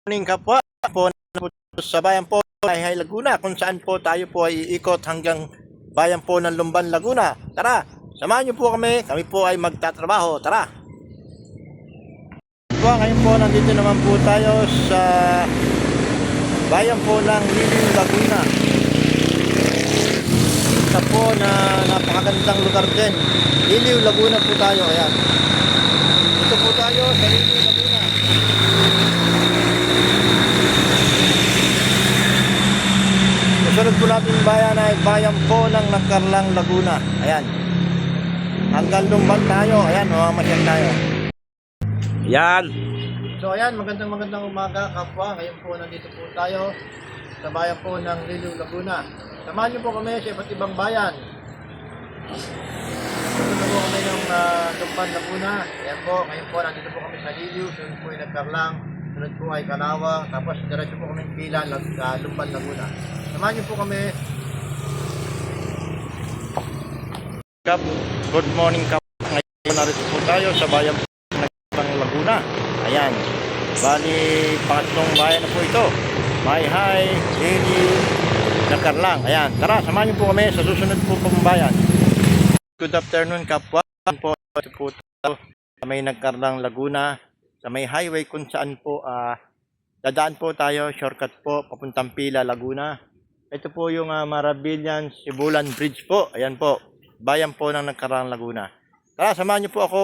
Morning kapwa po sa bayan po ay Laguna kung saan po tayo po ay iikot hanggang bayan po ng Lumban, Laguna. Tara, samahan niyo po kami po ay magtatrabaho. Tara. Ngayon po nandito naman po tayo sa bayan po ng Liliw, Laguna. Ito po na napakagandang lugar din. Liliw, Laguna po tayo. Ayan. Ito po tayo sa Liliw, Laguna. Sunod po natin bayan ay bayan po ng Nagkarlang, Laguna. Ayan. Hanggang Lumban tayo. Ayan, mamasyal tayo. Yan. So ayan, magandang umaga kapwa. Ngayon po nandito po tayo sa bayan po ng Liliw, Laguna. Samahan niyo po kami sa iba't ibang bayan. Sunod po kami ng Lumban, Laguna. Ayan po, ngayon po nandito po kami sa Liliw. Sunod po ay Nagkarlang. Sunod po ay Kalawang. Tapos diretso po kami pila Lumban, Laguna. Samahan niyo po kami. Good morning kapwa. Ngayon narito po tayo sa bayan po ng Laguna. Ayan. Bali, pangatlong bayan na po ito. Mayhay, Liliw, Nagkarlang. Ayan. Tara, samahan niyo po kami sa susunod po pong bayan. Good afternoon kapwa. Po tayo sa may Nagkarlang, Laguna. Sa may highway kung saan po dadaan po tayo, shortcut po, papuntang Pila, Laguna. Ito po yung Marabillan Sibulan Bridge po. Ayan po. Bayan po ng Nagkarlang, Laguna. Tara, samahan niyo po ako.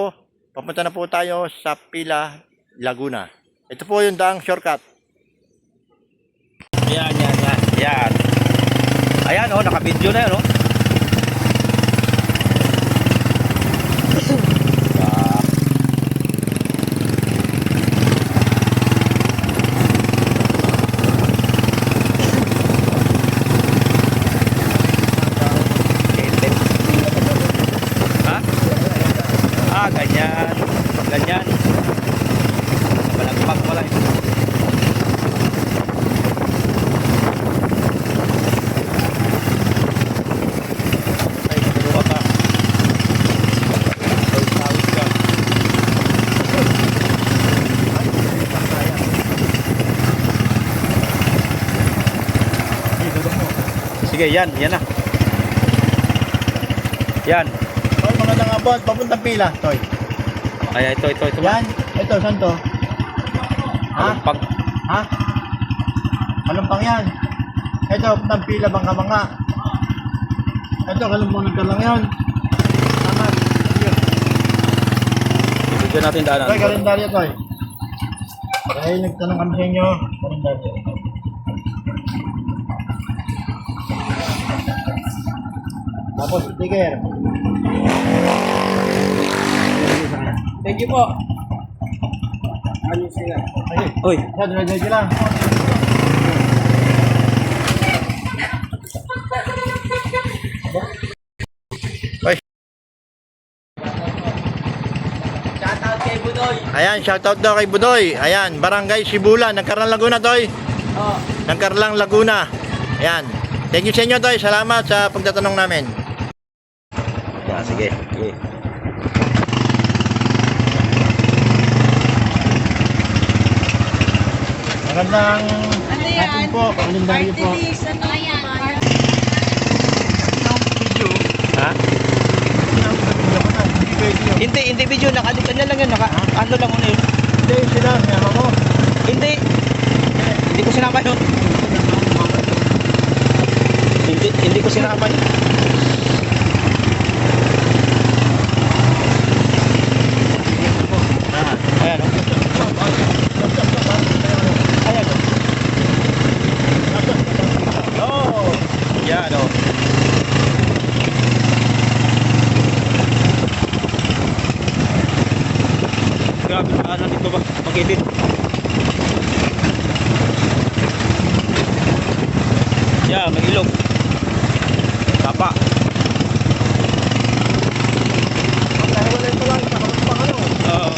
Papunta na po tayo sa Pila, Laguna. Ito po yung daang shortcut. Yan. Ayan, oh, naka-video na yan, oh. Ganyan. Balagpag pala eh. Ay, dalawa ka. Tawid ka. Sige, yan na. Yan. Toy, magandang abot, papuntang Pila, Toy. Ay, ito. Yan, ito, saan to? Ha? Pag Ha? Anong pang yan? Ito, papuntang Pila, Bangka-Bangka. Ito, Kalumpang Nagkarlang yan. Tama. bigyan natin daanan. Toy, kalendaryo, Toy. Dahil nagtanong kami sa inyo, kalendaryo. Tapos, sticker. Thank you po. Ayos sila. Ay, Uy, yan, ready lang. Shoutout kay Budoy. Ayan, shoutout daw kay Budoy. Ayan, Barangay Sibulan, Nagkarlang, Laguna, Toy. Oh, Nagkarlang, Laguna. Ayan. Thank you sa inyo, Toy. Salamat sa pagtatanong namin. yan, sige. Magandang Ano yan? hapon po, kalendaryo po. Artilis, ano yan? Ha? Hindi video, nakalikan lang yun, ano lang muna yun. Hindi, sila, sinama ko. Hindi ko sinama yun. Hindi ko sinama yun. Ayan, oh. Ayan, oh. Oh, yan, oh. Grabe, saan dito ba? Mag-edit. Yeah, mag-ilog. Tapa. Magkahiwalay ko lang, sa kalumpang ano. Oo.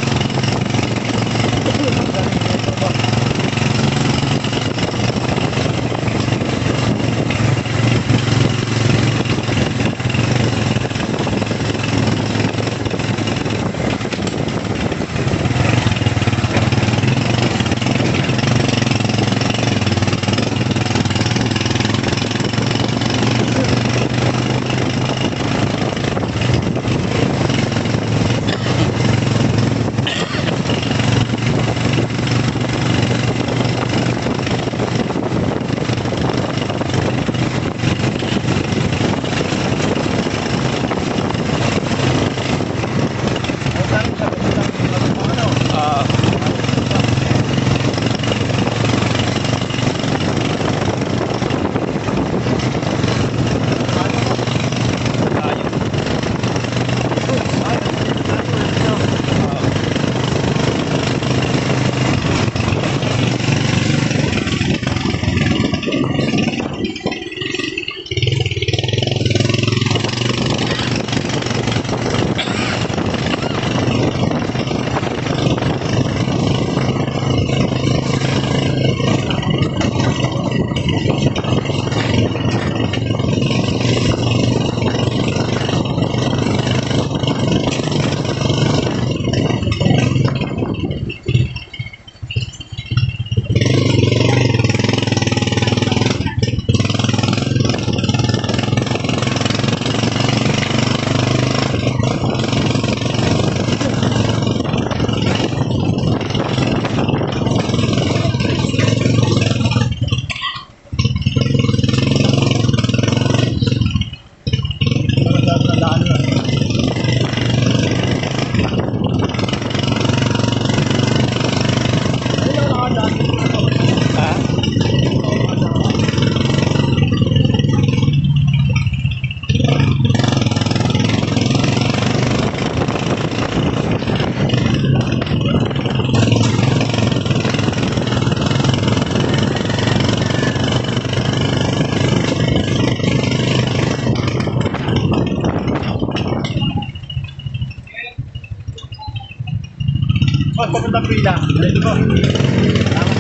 pila. Dito po.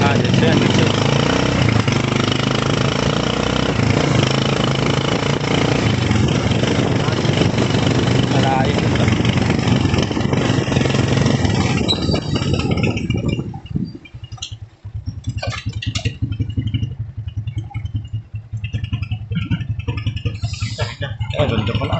Ah, dito yan, dito. Malayo ito. Ganda pala.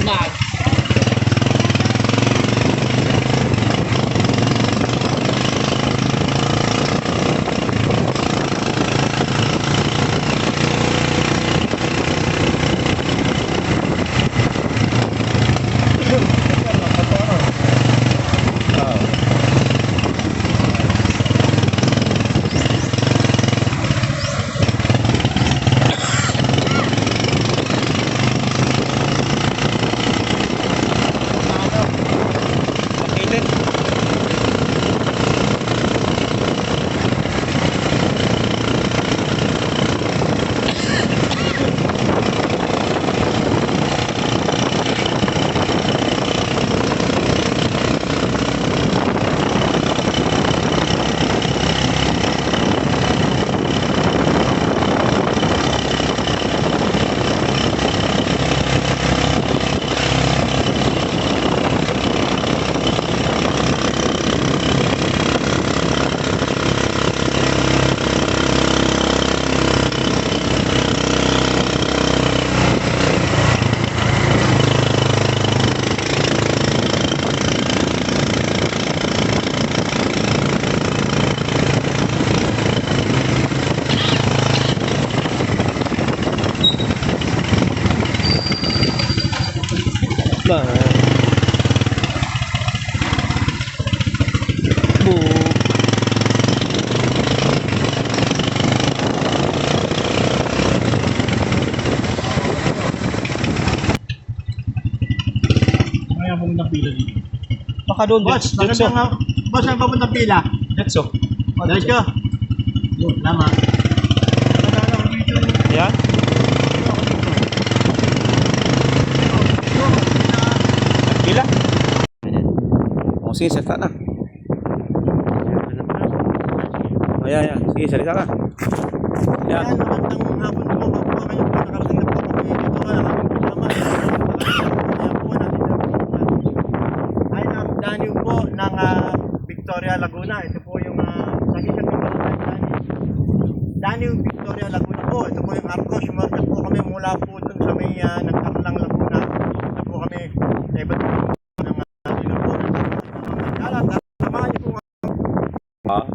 Nag. Makilid. Ba. Bu. Kaya pumunta pila dito. Baka doon, Boss, Jetso. boss, ang papunta pila. Jetso. Let's go. Lama. Yan. Pila. O sige, salita na. Ayan, ayan. Sige, salita ka. Yan. Ayan, magandang hapon po. Kapo kayo po. Nakarating na po kami dito. Ay, ang Daniel po ng Victoria Laguna. Ito po yung nagisag ng barangay Daniel Victoria Laguna po. Ito po yung Arcos. Sumorte po kami mula po dun sa may nagkarlang Laguna. Ito po kami sa iba't ng nila po. At samahan niyo po Ah.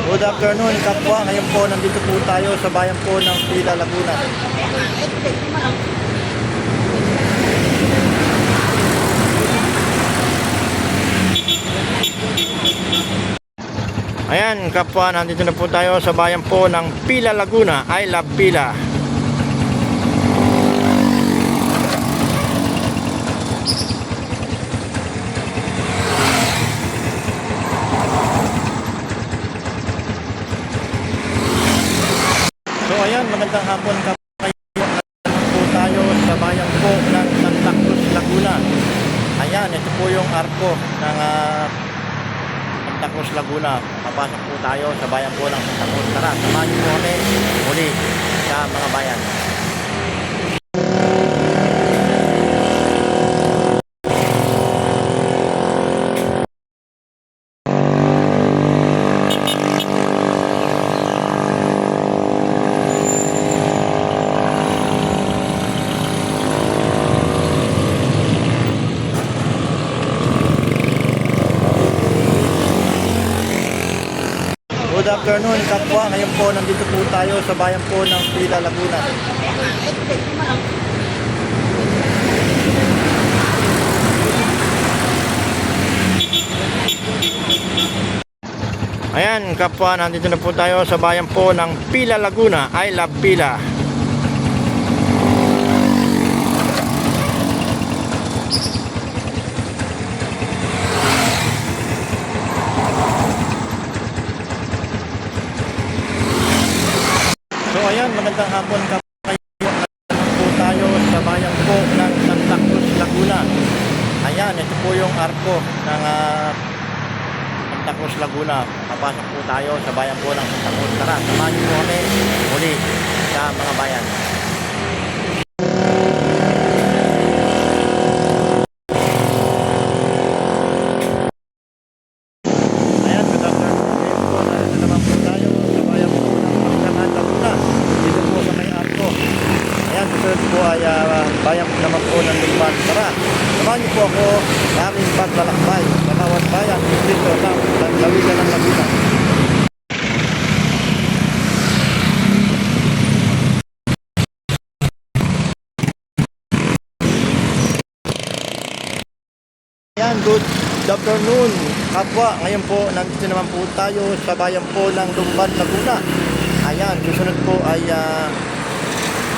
Good afternoon, kapwa. Ngayon po, nandito po tayo sa bayan po ng Pila, Laguna. Ayan, kapwa, nandito na po tayo sa bayan po ng Pila, Laguna. I love Pila. So ayan, magandang hapon kapwa. Po tayo sa bayan po ng Santa Cruz, Laguna. Ayan, ito po yung arko ng Santa Cruz, Laguna. Papasok po tayo sa bayan po ng Santa Cruz. Tara, samahan niyo po kami muli sa mga bayan. Good afternoon, kapwa. Ngayon po, nandito po tayo sa bayan po ng Pila, Laguna. Ayan, kapwa, nandito na po tayo sa bayan po ng Pila, Laguna. I love Pila. So ayan, magandang hapon kayo. Po tayo sa bayan po ng Santa Cruz, Laguna. Ayan, ito po yung arko ng Santa Cruz, Laguna. Papasok po tayo sa bayan po ng Santa Cruz. Tara, samahan niyo po kami muli sa mga bayan. Ayan, good afternoon po. Nandito naman po tayo sa bayan po ng Santa Laguna. Dito po sa may arko. Ayan, susunod po ay bayan po naman po ng Lumban. Tara, samahan niyo po ako sa aming paglalakbay sa bawat bayan dito sa Lalawigan ng Laguna. Ayan, good afternoon kapwa. Ngayon po, nandito naman po tayo sa bayan po ng Lumban, Laguna. Ayan, susunod po ay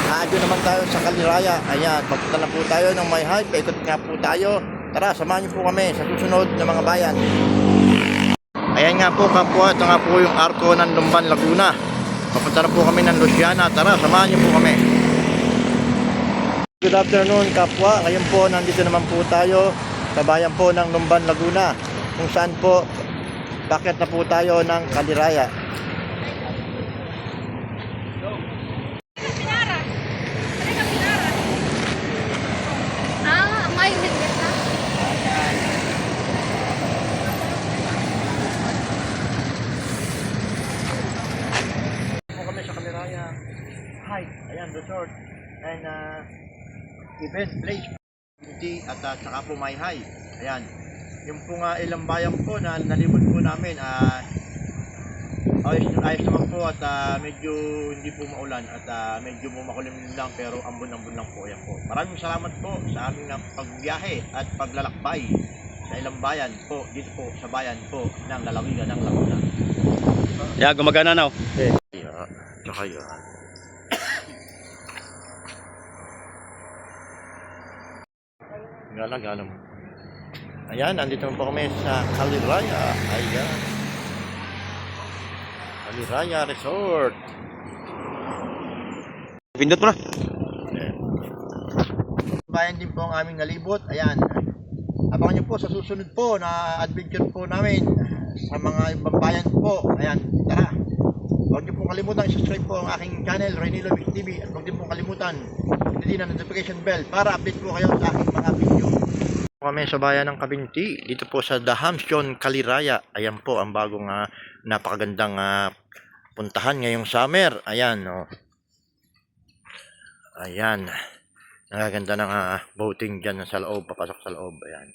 aadyo naman tayo sa Kaliraya. Ayan, pagpunta na po tayo ng Mayhay. Paikot nga po tayo. Tara, samahan niyo po kami sa susunod na mga bayan. Ayan nga po kapwa, ito nga po yung arko ng Lumban, Laguna. Papunta na po kami ng Luciana. Tara, samahan niyo po kami. Good afternoon kapwa. Ngayon po, nandito naman po tayo sa bayan po ng Lumban, Laguna. Kung saan po, bakit na po tayo ng Kaliraya. May helmet na. Po kami sa Kaliraya Height. Ayan, resort. And event place. At saka po Mayhay. Ayan. Yung po nga ilang bayan po na nalibot po namin. Ayos naman po at medyo hindi po maulan at medyo makulimlim lang pero ambon-ambon lang po. Ayan po. Maraming salamat po sa aming pagbiyahe at paglalakbay sa ilang bayan po dito po sa bayan po ng Lalawigan ng Laguna. Yeah, gumagana na. Yeah, tsaka yan. Galang. Ayan, andito po kami sa Kaliraya. Ayan. Kaliraya Resort. Pindot mo na. Bayan din po ang aming nalibot. Ayan. Abangan niyo po sa susunod po na adventure po namin sa mga ibang bayan po. Ayan, tara. Huwag niyo pong kalimutan i-subscribe po ang aking channel, Renilo Mix TV. At huwag din pong kalimutan i-click ang notification bell para update po kayo sa aking mga video. Kami sa bayan ng Kabinti, dito po sa Dahamsyon, Kaliraya. Ayan po ang bagong napakagandang puntahan ngayong summer. Ayan, oh. Ayan. Nagaganda ng boating dyan sa loob, papasok sa loob. Ayan.